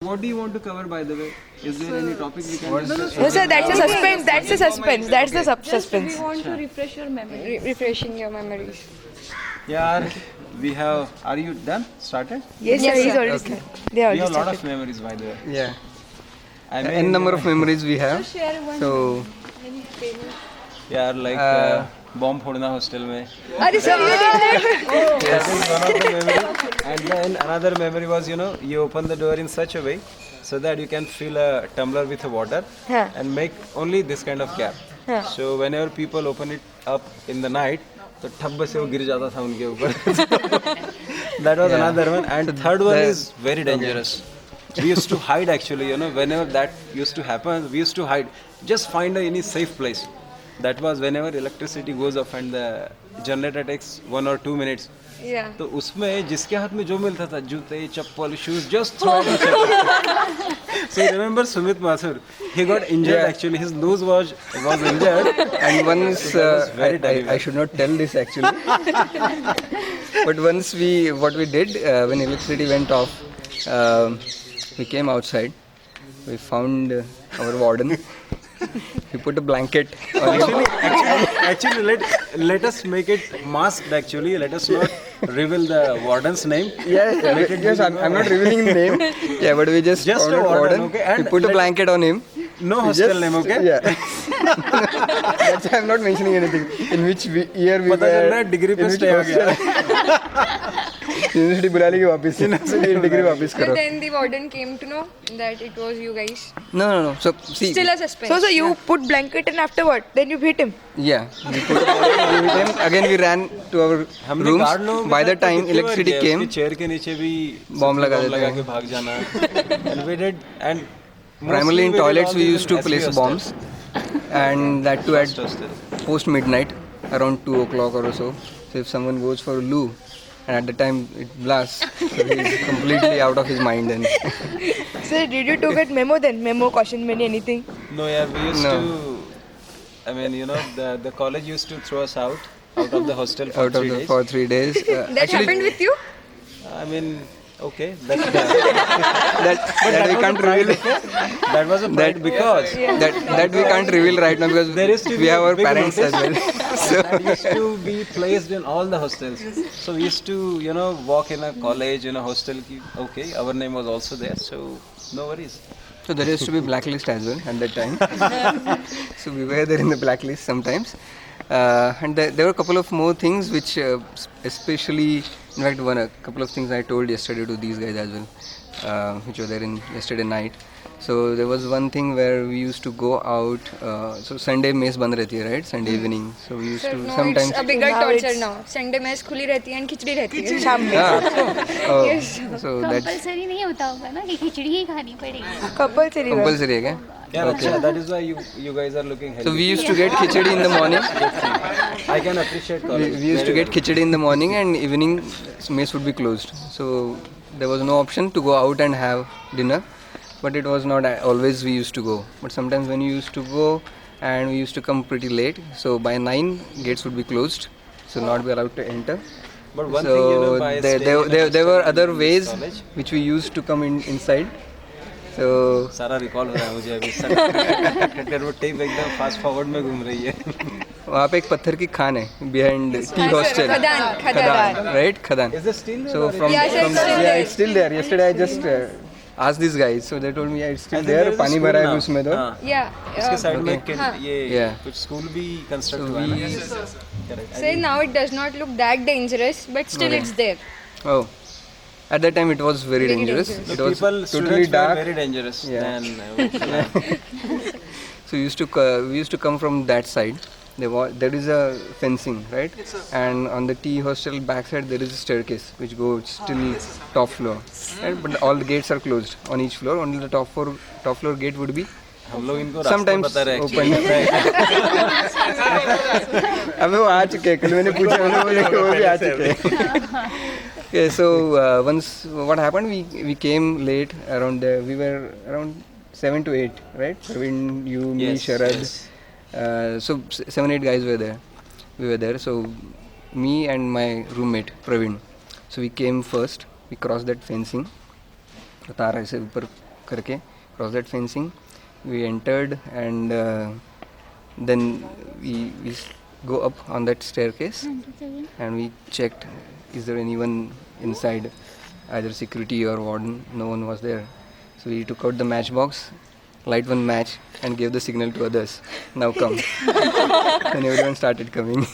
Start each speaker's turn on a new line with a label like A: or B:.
A: what do you want to cover, by the way? Is there any topic we can discuss?
B: No, sir, that's a suspense. That's a suspense. That's the suspense.
C: We want to refresh your memory.
D: Refreshing your memories.
A: Yeah, we have. Are you done? Started?
B: Yes, sir. He's already started. They
A: We
B: already
A: have a lot
B: started.
A: of memories, by the way.
E: Yeah.
A: I
E: N
A: mean,
E: number of memories we have.
C: Share one.
E: So
C: Any famous.
A: yeah, like bomb फोड़ना hostel में.
B: Are sir, you did that?
A: That is one of the memory. And then another memory was, you open the door in such a way so that you can fill a tumbler with water
B: Huh.
A: and make only this kind of cap.
B: Huh.
A: So whenever people open it up in the night, तो ठब्बे से वो गिर जाता था उनके ऊपर. That was another one. And third one is very dangerous. We used to hide actually, whenever that used to happen, we used to hide. Just find any safe place. That was whenever electricity goes off and the generator takes 1 or 2 minutes.
D: Yeah.
A: तो उसमें जिसके हाथ में जो मिलता था जूते चप्पल shoes just throw it. So remember Sumit Mathur, he got injured actually, his nose was injured.
E: and once
A: very terrible.
E: I should not tell this actually. But once what we did when electricity went off, we came outside. We found our warden. We put a blanket on him.
A: Actually let us make it masked actually. Let us not reveal the warden's name.
E: Yes, I'm not revealing the name. Yeah, but we just
A: Just
E: found
A: a
E: a
A: warden,
E: warden.
A: okay, and
E: We put a blanket on him.
A: No hostel name, okay?
E: Yeah. That's why I'm not mentioning anything. In which year we
A: पता चल रहा
E: were.
A: है degree पे stay हो गया.
E: University बुला लेगी वापस. डिग्री वापस
D: But
E: करो.
D: then the warden came to know that it was you guys.
E: No. So see.
D: Still a suspense.
B: So you put blanket and after what? Then you hit him.
E: Yeah. We put we hit him. Again we ran to our
A: हमने guard
E: rooms.
A: लोगों के
E: By the
A: साथ तो
E: time
A: कितनी बार
E: electricity
A: किया,
E: came,
A: उसकी chair के नीचे भी
E: बॉम्ब लगा देते
A: लगा
E: हैं.
A: के भाग जाना. And we did, and
E: primarily in
A: mostly we did
E: toilets
A: all
E: we
A: this
E: used
A: in
E: to place
A: SB hostel.
E: bombs, and that too at
A: First hostel.
E: post midnight, around 2 o'clock or so. So if someone goes for a loo, and at the time it blasts, so he's completely out of his mind then.
B: Sir, did you took it memo then? Memo, caution money, anything?
A: No, yeah, we used
E: No.
A: to. I mean, the college used to throw us out of the hostel for
E: Out of
A: 3
E: the
A: days.
E: for 3 days.
D: That happened with you?
A: I mean, okay, that's
E: that we can't reveal.
A: that was a pride because
E: That we can't reveal right now because
A: There is to
E: we
A: be
E: have
A: a
E: our
A: big
E: parents as well.
A: that used to be placed in all the hostels. So we used to, walk in a college, hostel. Okay, our name was also there, so no worries.
E: So there used to be blacklist as well at that time. So we were there in the blacklist sometimes. And there were a couple of more things which especially, in fact a couple of things I told yesterday to these guys as well, which were there in yesterday night. So there was one thing where we used to go out, so Sunday mess band rehti hai, right? Sunday evening. So we used
D: Sir,
E: to
D: no,
E: sometimes.
D: it's a bigger
B: Now
D: torture
B: it's-
D: now. Sunday mess खुली रहती है and खिचड़ी रहती है.
B: शाम में.
E: Oh, so that's
F: compulsory नहीं होता होगा ना कि खिचड़ी ही खानी पड़ेगी.
B: Compulsory.
E: compulsory है क्या?
A: Yeah, okay. That is why you guys are looking healthy.
E: So we used to get khichdi in the morning.
A: I can appreciate college.
E: We used to get khichdi in the morning and evening mess would be closed. So there was no option to go out and have dinner. But it was not always we used to go. But sometimes when you used to go and we used to come pretty late. So by 9 gates would be closed. So not be allowed to enter.
A: But one
E: So
A: thing, by staying in a
E: there were
A: hostel
E: other
A: in
E: ways
A: college,
E: which we used to come inside. So
A: सारा recall हो रहा है मुझे अभी. वो tape एकदम fast forward में घूम रही है.
E: वहाँ पे एक पत्थर की खान है behind tea hostel.
D: खदान.
E: Right? Khadan.
A: Is it still there?
E: So
A: or
E: from,
D: Yeah, sir,
E: from
D: it's still
E: yeah,
D: there.
E: it's still there. Yesterday I just asked these guys, so they told me yeah, it's
A: I
E: still
A: think
E: there.
A: there is a
E: पानी
A: school
E: भरा है
A: now.
E: अभी उसमें तो.
A: हाँ.
D: Yeah.
A: उसके side में
E: Okay.
A: ये
E: Yeah.
A: कुछ स्कूल भी कंस्ट्रक्ट
E: So
A: हुआ है
E: we-
A: ना. Correct.
D: Say now it does not look that dangerous, but still
E: Okay.
D: it's there.
E: Oh, at that time it was very
D: Very
E: dangerous.
D: dangerous.
E: It
A: The
E: was
A: people,
E: totally
A: students were
E: dark.
A: very dangerous.
E: Yeah.
A: Then
E: So we used to come from that side. There is a fencing, right? And on the tea hostel backside there is a staircase which goes till top floor. Right? But all the gates are closed on each floor. Only the top floor gate would be
A: हम लोग इनको रास्ता
E: sometimes
A: बता रहे हैं
E: open. अबे वो आ चुके हैं. कल मैंने पूछा उन्होंने बोले कि वो भी आ चुके हैं. Okay, so once what happened, we came late around there. We were around 7 to 8, right? Praveen, you, me,
A: Yes,
E: Sharad.
A: yes.
E: So 7-8 guys were there. We were there. So me and my roommate Praveen. So we came first. We crossed that fencing. तो तार ऐसे ऊपर करके cross that fencing. We entered and then we go up on that staircase and we checked is there anyone inside, either security or warden. No one was there. So we took out the matchbox, light one match and gave the signal to others. Now come. And everyone started coming.